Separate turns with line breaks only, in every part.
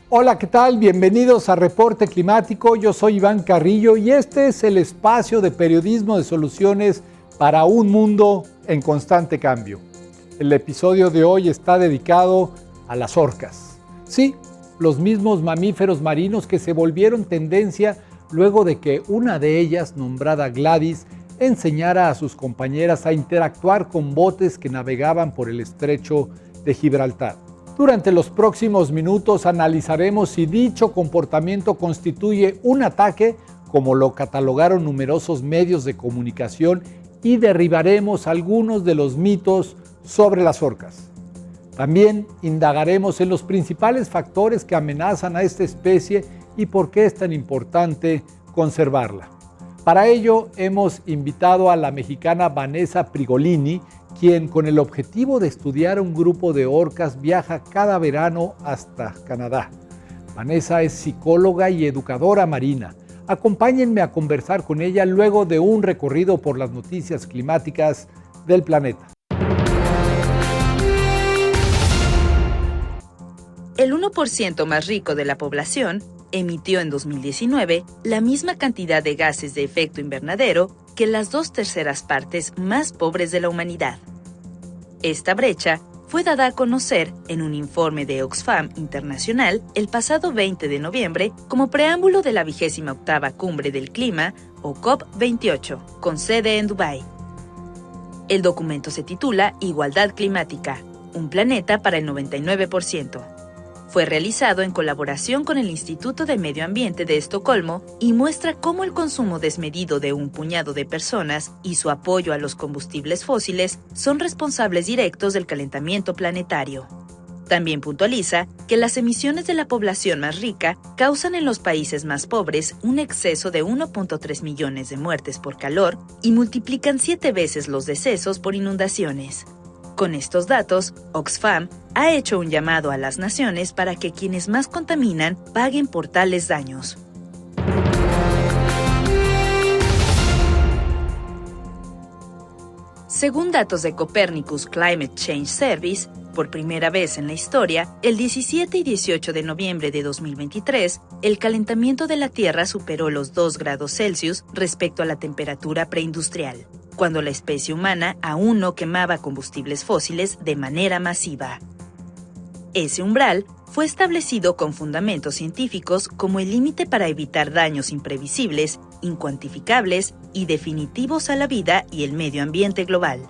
Hola, ¿qué tal? Bienvenidos a Reporte Climático. Yo soy Iván Carrillo y este es el espacio de periodismo de soluciones para un mundo en constante cambio. El episodio de hoy está dedicado a las orcas. Sí, los mismos mamíferos marinos que se volvieron tendencia luego de que una de ellas, nombrada Gladys, enseñara a sus compañeras a interactuar con botes que navegaban por el estrecho de Gibraltar. Durante los próximos minutos analizaremos si dicho comportamiento constituye un ataque, como lo catalogaron numerosos medios de comunicación, y derribaremos algunos de los mitos sobre las orcas. También indagaremos en los principales factores que amenazan a esta especie y por qué es tan importante conservarla. Para ello hemos invitado a la mexicana Vanessa Prigolini, quien con el objetivo de estudiar un grupo de orcas viaja cada verano hasta Canadá. Vanessa es psicóloga y educadora marina. Acompáñenme a conversar con ella luego de un recorrido por las noticias climáticas del planeta.
El 1% más rico de la población emitió en 2019 la misma cantidad de gases de efecto invernadero que las 2/3 partes más pobres de la humanidad. Esta brecha fue dada a conocer en un informe de Oxfam Internacional el pasado 20 de noviembre como preámbulo de la 28ª Cumbre del Clima, o COP28, con sede en Dubái. El documento se titula Igualdad Climática, un planeta para el 99%. Fue realizado en colaboración con el Instituto de Medio Ambiente de Estocolmo y muestra cómo el consumo desmedido de un puñado de personas y su apoyo a los combustibles fósiles son responsables directos del calentamiento planetario. También puntualiza que las emisiones de la población más rica causan en los países más pobres un exceso de 1.3 millones de muertes por calor y multiplican 7 veces los decesos por inundaciones. Con estos datos, Oxfam ha hecho un llamado a las naciones para que quienes más contaminan paguen por tales daños. Según datos de Copernicus Climate Change Service, por primera vez en la historia, el 17 y 18 de noviembre de 2023, el calentamiento de la Tierra superó los 2 grados Celsius respecto a la temperatura preindustrial, cuando la especie humana aún no quemaba combustibles fósiles de manera masiva. Ese umbral fue establecido con fundamentos científicos como el límite para evitar daños imprevisibles, incuantificables y definitivos a la vida y el medio ambiente global.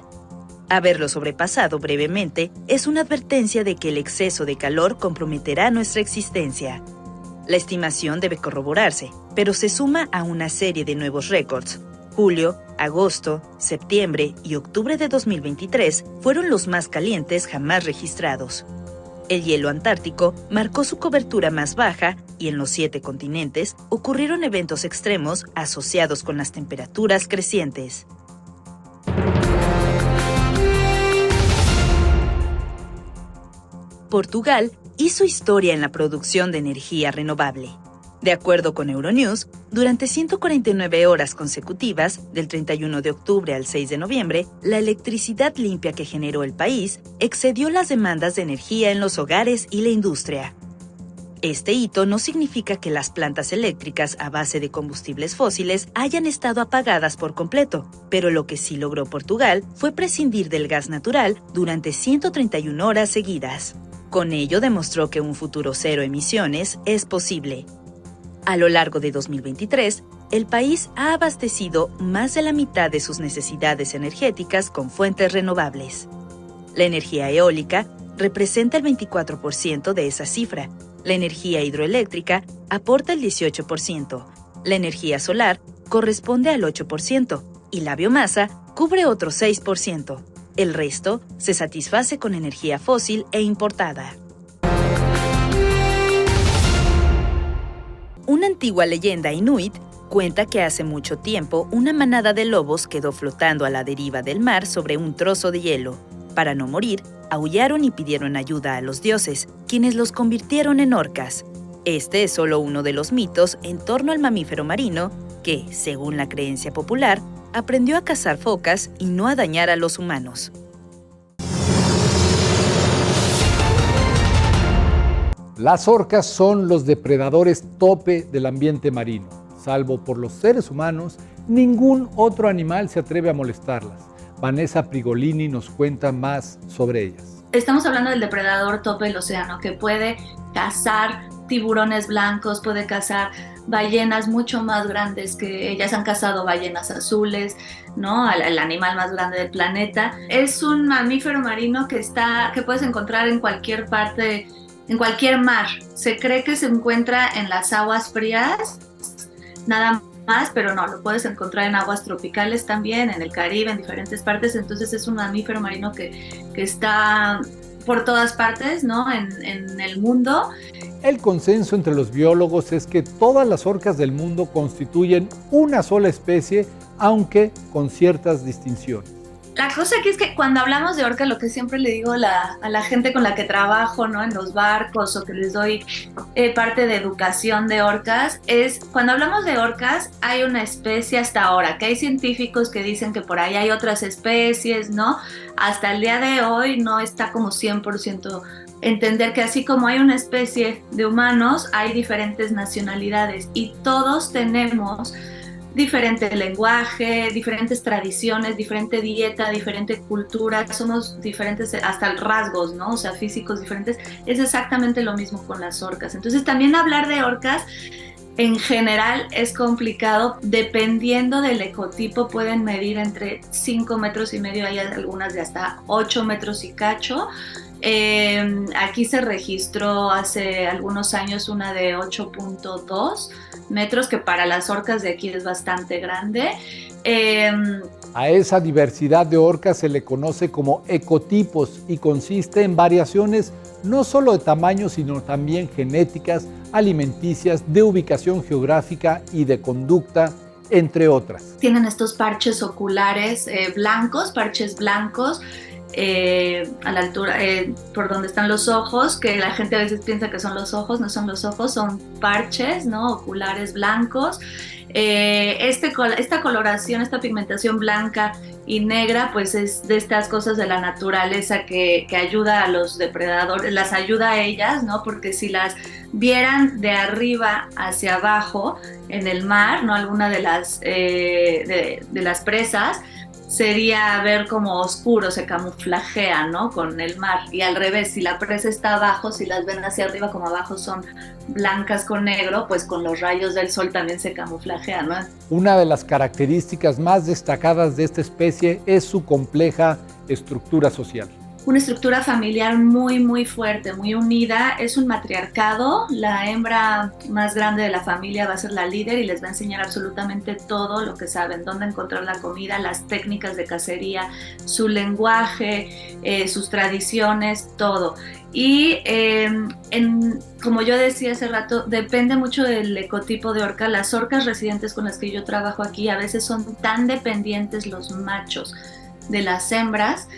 Haberlo sobrepasado brevemente es una advertencia de que el exceso de calor comprometerá nuestra existencia. La estimación debe corroborarse, pero se suma a una serie de nuevos récords. Julio, agosto, septiembre y octubre de 2023 fueron los más calientes jamás registrados. El hielo antártico marcó su cobertura más baja y en los 7 continentes ocurrieron eventos extremos asociados con las temperaturas crecientes. Portugal hizo historia en la producción de energía renovable. De acuerdo con Euronews, durante 149 horas consecutivas, del 31 de octubre al 6 de noviembre, la electricidad limpia que generó el país excedió las demandas de energía en los hogares y la industria. Este hito no significa que las plantas eléctricas a base de combustibles fósiles hayan estado apagadas por completo, pero lo que sí logró Portugal fue prescindir del gas natural durante 131 horas seguidas. Con ello demostró que un futuro cero emisiones es posible. A lo largo de 2023, el país ha abastecido más de la mitad de sus necesidades energéticas con fuentes renovables. La energía eólica representa el 24% de esa cifra, la energía hidroeléctrica aporta el 18%, la energía solar corresponde al 8% y la biomasa cubre otro 6%. El resto se satisface con energía fósil e importada. Una antigua leyenda inuit cuenta que hace mucho tiempo una manada de lobos quedó flotando a la deriva del mar sobre un trozo de hielo. Para no morir, aullaron y pidieron ayuda a los dioses, quienes los convirtieron en orcas. Este es solo uno de los mitos en torno al mamífero marino que, según la creencia popular, aprendió a cazar focas y no a dañar a los humanos.
Las orcas son los depredadores tope del ambiente marino. Salvo por los seres humanos, ningún otro animal se atreve a molestarlas. Vanessa Prigolini nos cuenta más sobre ellas.
Estamos hablando del depredador tope del océano, que puede cazar tiburones blancos, puede cazar ballenas mucho más grandes que ellas. Han cazado ballenas azules, ¿no? El animal más grande del planeta. Es un mamífero marino que puedes encontrar en cualquier parte, en cualquier mar. Se cree que se encuentra en las aguas frías, nada más, pero no, lo puedes encontrar en aguas tropicales también, en el Caribe, en diferentes partes. Entonces es un mamífero marino que está por todas partes, ¿no? En el mundo.
El consenso entre los biólogos es que todas las orcas del mundo constituyen una sola especie, aunque con ciertas distinciones.
La cosa aquí es que cuando hablamos de orca, lo que siempre le digo a la gente con la que trabajo, ¿no? En los barcos, o que les doy parte de educación de orcas, es cuando hablamos de orcas hay una especie hasta ahora, que hay científicos que dicen que por ahí hay otras especies, ¿no? Hasta el día de hoy no está como 100% entender que así como hay una especie de humanos, hay diferentes nacionalidades y todos tenemos diferente lenguaje, diferentes tradiciones, diferente dieta, diferente cultura, somos diferentes hasta rasgos, ¿no? O sea, físicos diferentes. Es exactamente lo mismo con las orcas. Entonces, también hablar de orcas en general es complicado, dependiendo del ecotipo. Pueden medir entre 5 metros y medio, hay algunas de hasta 8 metros y cacho. Aquí se registró hace algunos años una de 8.2 metros, que para las orcas de aquí es bastante grande.
A esa diversidad de orcas se le conoce como ecotipos y consiste en variaciones no solo de tamaño, sino también genéticas, alimenticias, de ubicación geográfica y de conducta, entre otras.
Tienen estos parches oculares blancos, parches blancos, a la altura, por donde están los ojos, que la gente a veces piensa que son los ojos, no son los ojos, son parches, ¿no? Oculares blancos. Esta coloración, esta pigmentación blanca y negra, pues es de estas cosas de la naturaleza que ayuda a los depredadores, las ayuda a ellas, ¿no? Porque si las vieran de arriba hacia abajo en el mar, ¿no? Alguna de las presas, sería ver como oscuro, se camuflajea, ¿no? Con el mar. Y al revés, si la presa está abajo, si las ven hacia arriba como abajo son blancas con negro, pues con los rayos del sol también se camuflajea, ¿no?
Una de las características más destacadas de esta especie es su compleja estructura social.
Una estructura familiar muy, muy fuerte, muy unida. Es un matriarcado. La hembra más grande de la familia va a ser la líder y les va a enseñar absolutamente todo lo que saben, dónde encontrar la comida, las técnicas de cacería, su lenguaje, sus tradiciones, todo. Y como yo decía hace rato, depende mucho del ecotipo de orca. Las orcas residentes con las que yo trabajo aquí a veces son tan dependientes los machos de las hembras,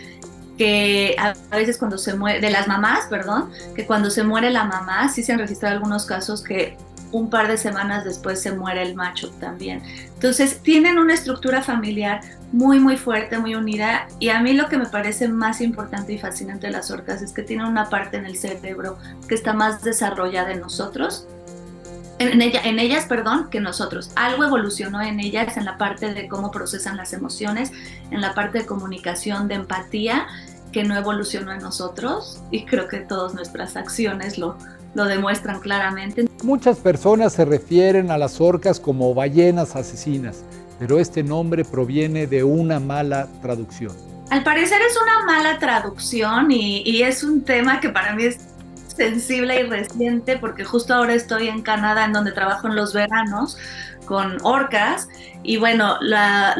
que a veces cuando se muere, de las mamás, perdón, que cuando se muere la mamá, sí se han registrado algunos casos que un par de semanas después se muere el macho también. Entonces tienen una estructura familiar muy, muy fuerte, muy unida, y a mí lo que me parece más importante y fascinante de las orcas es que tienen una parte en el cerebro que está más desarrollada en nosotros, en ellas, que nosotros. Algo evolucionó en ellas en la parte de cómo procesan las emociones, en la parte de comunicación, de empatía, que no evolucionó en nosotros, y creo que todas nuestras acciones lo demuestran claramente.
Muchas personas se refieren a las orcas como ballenas asesinas, pero este nombre proviene de una mala traducción.
Al parecer es una mala traducción y es un tema que para mí es sensible y reciente, porque justo ahora estoy en Canadá, en donde trabajo en los veranos con orcas, y bueno, la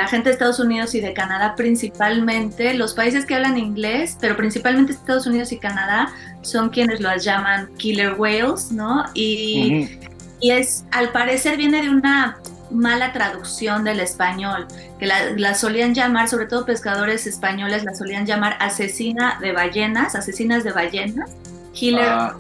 gente de Estados Unidos y de Canadá principalmente, los países que hablan inglés, pero principalmente Estados Unidos y Canadá, son quienes las llaman killer whales, ¿no? Y al parecer viene de una mala traducción del español, que la solían llamar, sobre todo pescadores españoles, la solían llamar asesinas de ballenas, killer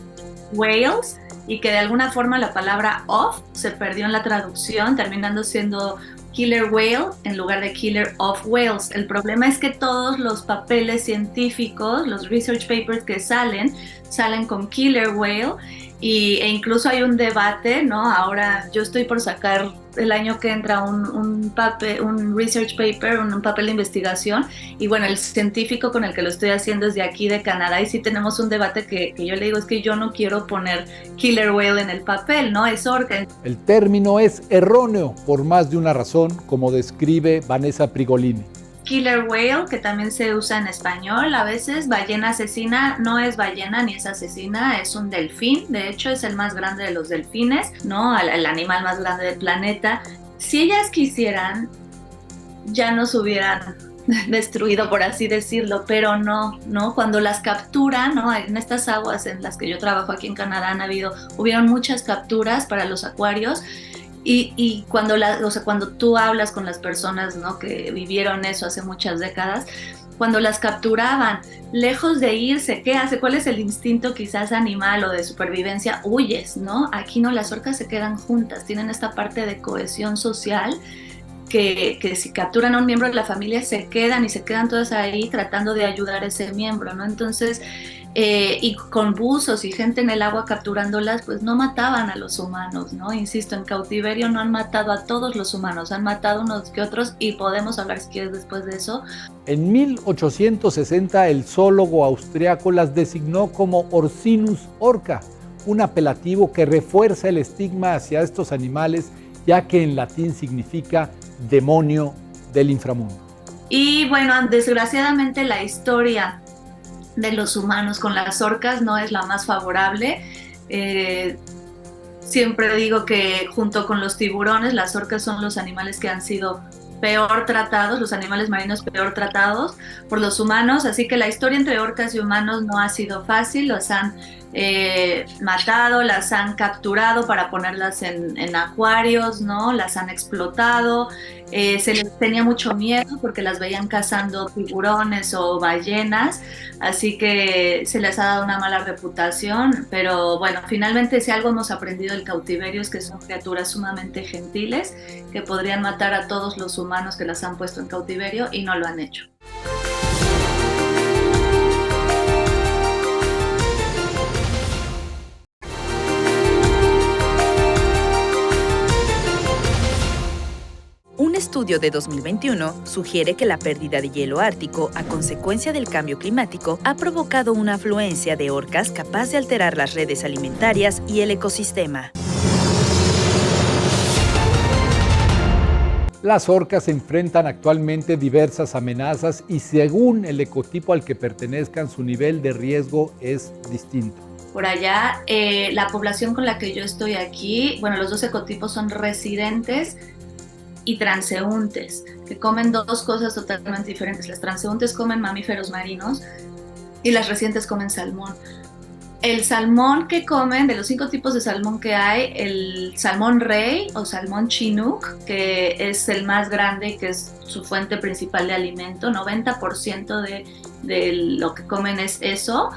whales, y que de alguna forma la palabra off se perdió en la traducción, terminando siendo Killer Whale en lugar de Killer of Whales. El problema es que todos los papeles científicos, los research papers que salen con Killer Whale e incluso hay un debate, ¿no? Ahora yo estoy por sacar el año que entra un research paper, un papel de investigación, y bueno, el científico con el que lo estoy haciendo es de aquí de Canadá y sí tenemos un debate que yo le digo es que yo no quiero poner Killer Whale en el papel, ¿no? Es orca.
El término es erróneo por más de una razón, como describe Vanessa Prigolini.
Killer Whale, que también se usa en español a veces, ballena asesina, no es ballena ni es asesina, es un delfín, de hecho es el más grande de los delfines, ¿no? El animal más grande del planeta. Si ellas quisieran, ya nos hubieran destruido, por así decirlo, pero no, cuando las capturan, ¿no? En estas aguas en las que yo trabajo aquí en Canadá hubieron muchas capturas para los acuarios. Y cuando tú hablas con las personas, ¿no? Que vivieron eso hace muchas décadas, cuando las capturaban, lejos de irse, ¿qué hace? ¿Cuál es el instinto quizás animal o de supervivencia? Huyes, ¿no? Aquí no, las orcas se quedan juntas, tienen esta parte de cohesión social que si capturan a un miembro de la familia se quedan todas ahí tratando de ayudar a ese miembro, ¿no? Entonces, y con buzos y gente en el agua capturándolas, pues no mataban a los humanos, ¿no? Insisto, en cautiverio no han matado a todos los humanos, han matado unos que otros y podemos hablar si quieres después de eso.
En 1860 el zoólogo austriaco las designó como Orcinus orca, un apelativo que refuerza el estigma hacia estos animales, ya que en latín significa demonio del inframundo.
Y bueno, desgraciadamente la historia de los humanos con las orcas no es la más favorable. Siempre digo que junto con los tiburones, las orcas son los animales que han sido peor tratados, los animales marinos peor tratados por los humanos, así que la historia entre orcas y humanos no ha sido fácil, los han matado, las han capturado para ponerlas en acuarios, ¿no? Las han explotado, se les tenía mucho miedo porque las veían cazando tiburones o ballenas, así que se les ha dado una mala reputación, pero bueno, finalmente si algo hemos aprendido del cautiverio es que son criaturas sumamente gentiles que podrían matar a todos los humanos que las han puesto en cautiverio y no lo han hecho.
Un estudio de 2021 sugiere que la pérdida de hielo ártico a consecuencia del cambio climático ha provocado una afluencia de orcas capaz de alterar las redes alimentarias y el ecosistema.
Las orcas enfrentan actualmente diversas amenazas y según el ecotipo al que pertenezcan, su nivel de riesgo es distinto.
Por allá, la población con la que yo estoy aquí, bueno, los dos ecotipos son residentes y transeúntes, que comen dos cosas totalmente diferentes. Las transeúntes comen mamíferos marinos y las residentes comen salmón. El salmón que comen, de los 5 tipos de salmón que hay, el salmón rey o salmón chinook, que es el más grande y que es su fuente principal de alimento, 90% de lo que comen es eso,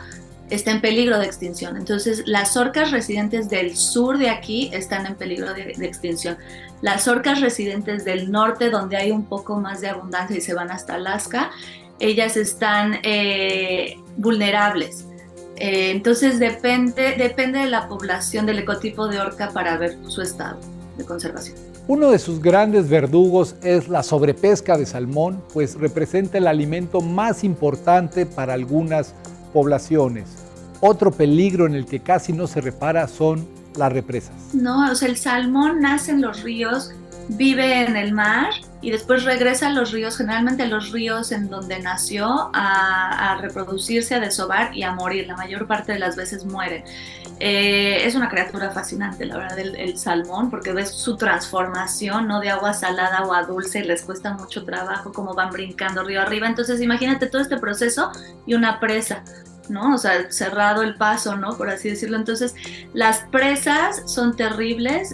está en peligro de extinción. Entonces, las orcas residentes del sur de aquí están en peligro de extinción. Las orcas residentes del norte, donde hay un poco más de abundancia y se van hasta Alaska, ellas están vulnerables. Entonces, depende de la población del ecotipo de orca para ver su estado de conservación.
Uno de sus grandes verdugos es la sobrepesca de salmón, pues representa el alimento más importante para algunas poblaciones. Otro peligro en el que casi no se repara son las represas.
No, o sea, el salmón nace en los ríos, vive en el mar y después regresa a los ríos, generalmente a los ríos en donde nació, a reproducirse, a desovar y a morir. La mayor parte de las veces mueren. Es una criatura fascinante, la verdad, el salmón, porque ves su transformación, ¿no? De agua salada a agua dulce y les cuesta mucho trabajo cómo van brincando río arriba. Entonces imagínate todo este proceso y una presa, ¿no? O sea, cerrado el paso, ¿no? Por así decirlo. Entonces, las presas son terribles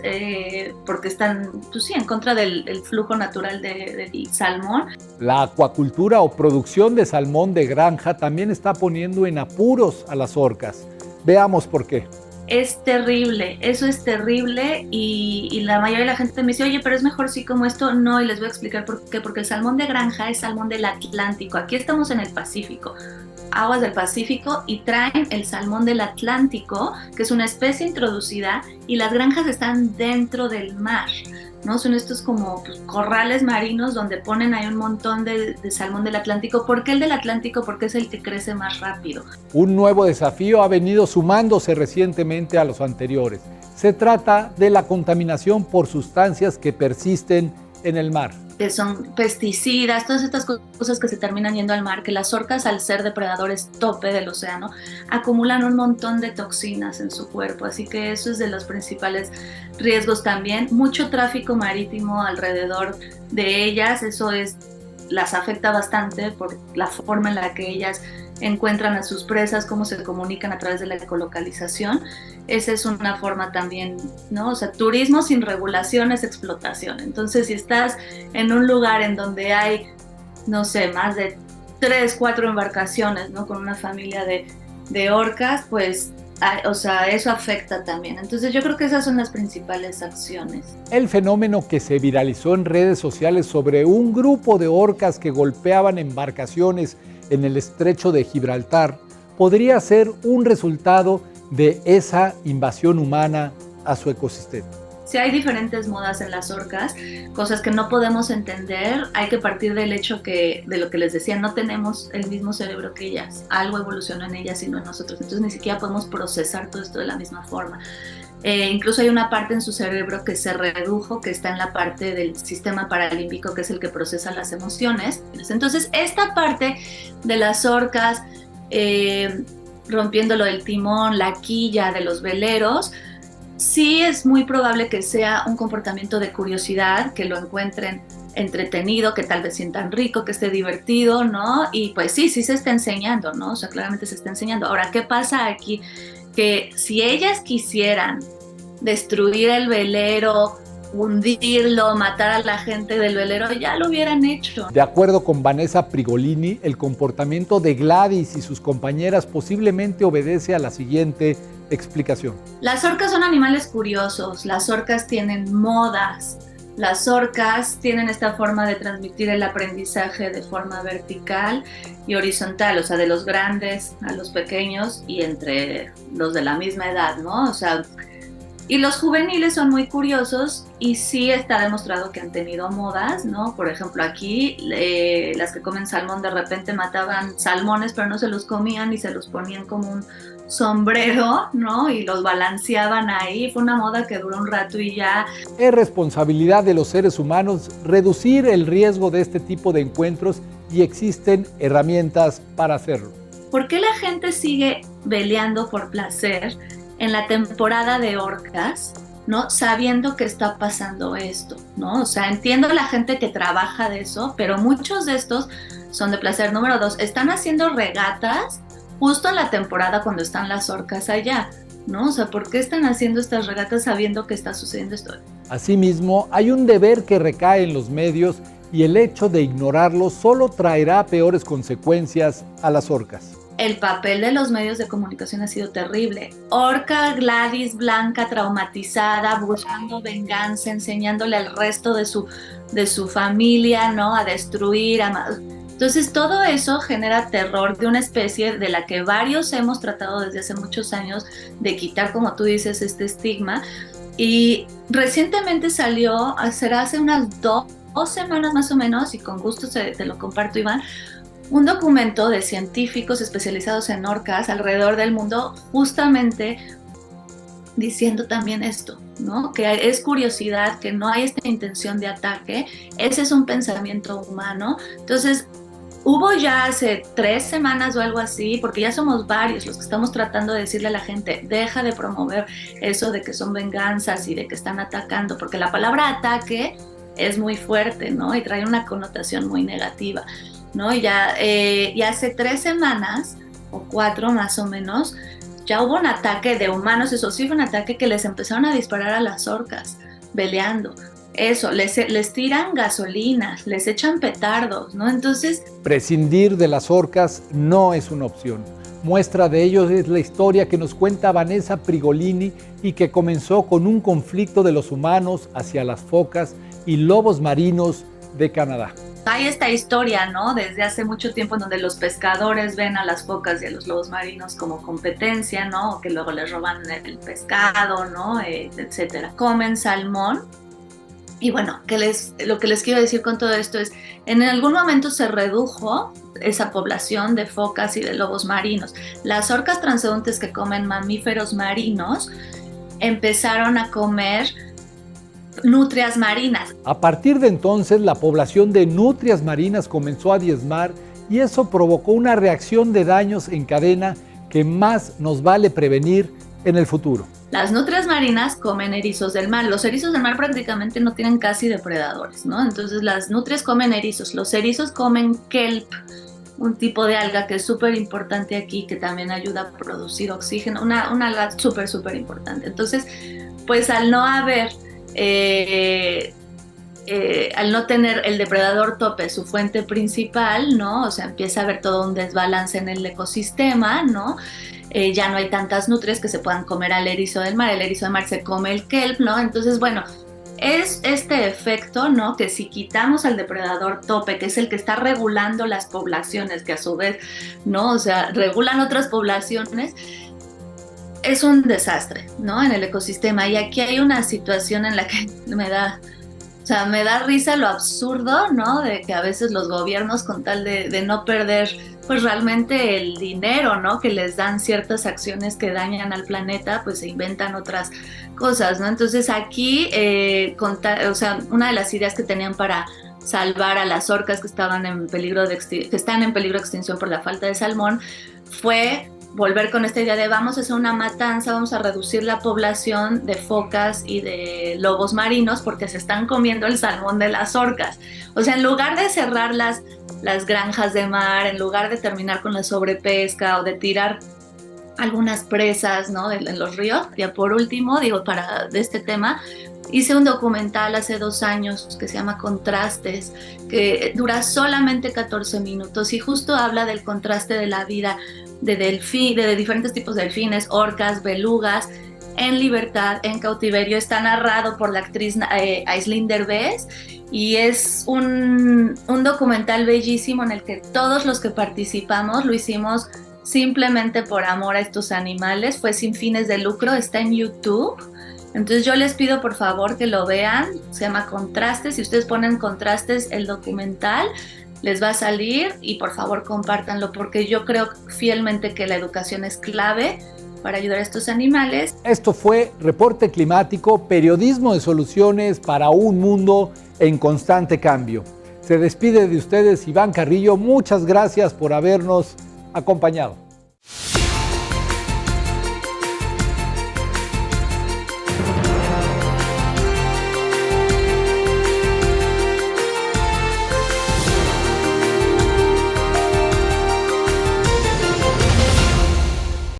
porque están, pues sí, en contra del flujo natural del salmón.
La acuacultura o producción de salmón de granja también está poniendo en apuros a las orcas. Veamos por qué.
Es terrible, eso es terrible y la mayoría de la gente me dice, oye, pero es mejor sí como esto. No, y les voy a explicar por qué, porque el salmón de granja es salmón del Atlántico, aquí estamos en el Pacífico, aguas del Pacífico, y traen el salmón del Atlántico, que es una especie introducida, y las granjas están dentro del mar, ¿no? Son estos como pues, corrales marinos donde ponen ahí un montón de salmón del Atlántico. ¿Por qué el del Atlántico? Porque es el que crece más rápido.
Un nuevo desafío ha venido sumándose recientemente a los anteriores. Se trata de la contaminación por sustancias que persisten en el mar.
Que son pesticidas, todas estas cosas que se terminan yendo al mar, que las orcas, al ser depredadores tope del océano, acumulan un montón de toxinas en su cuerpo, así que eso es de los principales riesgos también. Mucho tráfico marítimo alrededor de ellas, las afecta bastante por la forma en la que ellas encuentran a sus presas, cómo se comunican a través de la ecolocalización. Esa es una forma también, ¿no? O sea, turismo sin regulación es explotación. Entonces, si estás en un lugar en donde hay, no sé, más de 3, 4 embarcaciones, ¿no? Con una familia de orcas, pues, o sea, eso afecta también. Entonces, yo creo que esas son las principales acciones.
El fenómeno que se viralizó en redes sociales sobre un grupo de orcas que golpeaban embarcaciones en el estrecho de Gibraltar podría ser un resultado de esa invasión humana a su ecosistema.
Si hay diferentes modas en las orcas, cosas que no podemos entender, hay que partir del hecho de lo que les decía, no tenemos el mismo cerebro que ellas, algo evolucionó en ellas y no en nosotros, entonces ni siquiera podemos procesar todo esto de la misma forma. Incluso hay una parte en su cerebro que se redujo, que está en la parte del sistema paralímbico, que es el que procesa las emociones. Entonces, esta parte de las orcas, rompiendo lo del timón, la quilla de los veleros, sí es muy probable que sea un comportamiento de curiosidad, que lo encuentren entretenido, que tal vez sientan rico, que esté divertido, ¿no? Y pues sí se está enseñando, ¿no? O sea, claramente se está enseñando. Ahora, ¿qué pasa aquí? Que si ellas quisieran destruir el velero, hundirlo, matar a la gente del velero, ya lo hubieran hecho.
De acuerdo con Vanessa Prigolini, el comportamiento de Gladys y sus compañeras posiblemente obedece a la siguiente explicación.
Las orcas son animales curiosos, las orcas tienen modas, las orcas tienen esta forma de transmitir el aprendizaje de forma vertical y horizontal, o sea, de los grandes a los pequeños y entre los de la misma edad, ¿no? O sea, y los juveniles son muy curiosos y sí está demostrado que han tenido modas, ¿no? Por ejemplo, aquí las que comen salmón de repente mataban salmones, pero no se los comían y se los ponían como un sombrero, ¿no? Y los balanceaban ahí. Fue una moda que duró un rato y ya.
Es responsabilidad de los seres humanos reducir el riesgo de este tipo de encuentros y existen herramientas para hacerlo.
¿Por qué la gente sigue veleando por placer en la temporada de orcas, ¿no? Sabiendo que está pasando esto, ¿no? O sea, entiendo la gente que trabaja de eso, pero muchos de estos son de placer. Número 2, están haciendo regatas justo en la temporada cuando están las orcas allá, ¿no? O sea, ¿por qué están haciendo estas regatas sabiendo que está sucediendo esto?
Asimismo, hay un deber que recae en los medios y el hecho de ignorarlo solo traerá peores consecuencias a las orcas.
El papel de los medios de comunicación ha sido terrible. Orca Gladys Blanca traumatizada, buscando venganza, enseñándole al resto de su familia, ¿no? A destruir, Entonces todo eso genera terror de una especie de la que varios hemos tratado desde hace muchos años de quitar, como tú dices, este estigma. Y recientemente salió, será hace unas 2 semanas más o menos, y con gusto te lo comparto, Iván, un documento de científicos especializados en orcas alrededor del mundo, justamente diciendo también esto, ¿no? Que es curiosidad, que no hay esta intención de ataque, ese es un pensamiento humano. Entonces, hubo ya hace 3 semanas o algo así, porque ya somos varios los que estamos tratando de decirle a la gente, deja de promover eso de que son venganzas y de que están atacando, porque la palabra ataque es muy fuerte, ¿no? Y trae una connotación muy negativa, ¿no? Y hace 3 semanas o 4 más o menos, ya hubo un ataque de humanos, eso sí fue un ataque que les empezaron a disparar a las orcas, veleando. Eso, les tiran gasolinas, les echan petardos, ¿no? Entonces,
prescindir de las orcas no es una opción. Muestra de ello es la historia que nos cuenta Vanessa Prigolini y que comenzó con un conflicto de los humanos hacia las focas y lobos marinos de Canadá.
Hay esta historia, ¿no? Desde hace mucho tiempo en donde los pescadores ven a las focas y a los lobos marinos como competencia, ¿no? O que luego les roban el pescado, ¿no? Etcétera. Comen salmón. Y bueno, lo que les quiero decir con todo esto es, en algún momento se redujo esa población de focas y de lobos marinos. Las orcas transeúntes que comen mamíferos marinos empezaron a comer nutrias marinas.
A partir de entonces, la población de nutrias marinas comenzó a diezmar y eso provocó una reacción de daños en cadena que más nos vale prevenir en el futuro.
Las nutrias marinas comen erizos del mar. Los erizos del mar prácticamente no tienen casi depredadores, ¿no? Entonces las nutrias comen erizos. Los erizos comen kelp, un tipo de alga que es súper importante aquí, que también ayuda a producir oxígeno. Una alga súper importante. Entonces, pues al no haber... al no tener el depredador tope su fuente principal, ¿no? O sea, empieza a haber todo un desbalance en el ecosistema, ¿no? Ya no hay tantas nutrias que se puedan comer al erizo del mar. El erizo del mar se come el kelp, ¿no? Entonces, bueno, es este efecto, ¿no? Que si quitamos al depredador tope, que es el que está regulando las poblaciones, que a su vez, ¿no? O sea, regulan otras poblaciones, es un desastre, ¿no? En el ecosistema. Y aquí hay una situación en la que me da risa lo absurdo, ¿no? De que a veces los gobiernos, con tal de no perder, pues realmente el dinero, ¿no? Que les dan ciertas acciones que dañan al planeta, pues se inventan otras cosas, ¿no? Entonces aquí, una de las ideas que tenían para salvar a las orcas que están en peligro de extinción por la falta de salmón fue volver con esta idea de vamos a hacer una matanza, vamos a reducir la población de focas y de lobos marinos porque se están comiendo el salmón de las orcas. O sea, en lugar de cerrar las granjas de mar, en lugar de terminar con la sobrepesca o de tirar algunas presas, ¿no? en los ríos, ya por último, de este tema, hice un documental hace 2 años que se llama Contrastes, que dura solamente 14 minutos y justo habla del contraste de la vida de diferentes tipos de delfines, orcas, belugas, en libertad, en cautiverio. Está narrado por la actriz Aislinn Derbez y es un documental bellísimo en el que todos los que participamos lo hicimos simplemente por amor a estos animales, fue sin fines de lucro, está en YouTube. Entonces yo les pido por favor que lo vean, se llama Contrastes, si ustedes ponen Contrastes el documental, les va a salir y por favor compártanlo porque yo creo fielmente que la educación es clave para ayudar a estos animales.
Esto fue Reporte Climático, periodismo de soluciones para un mundo en constante cambio. Se despide de ustedes Iván Carrillo, muchas gracias por habernos acompañado.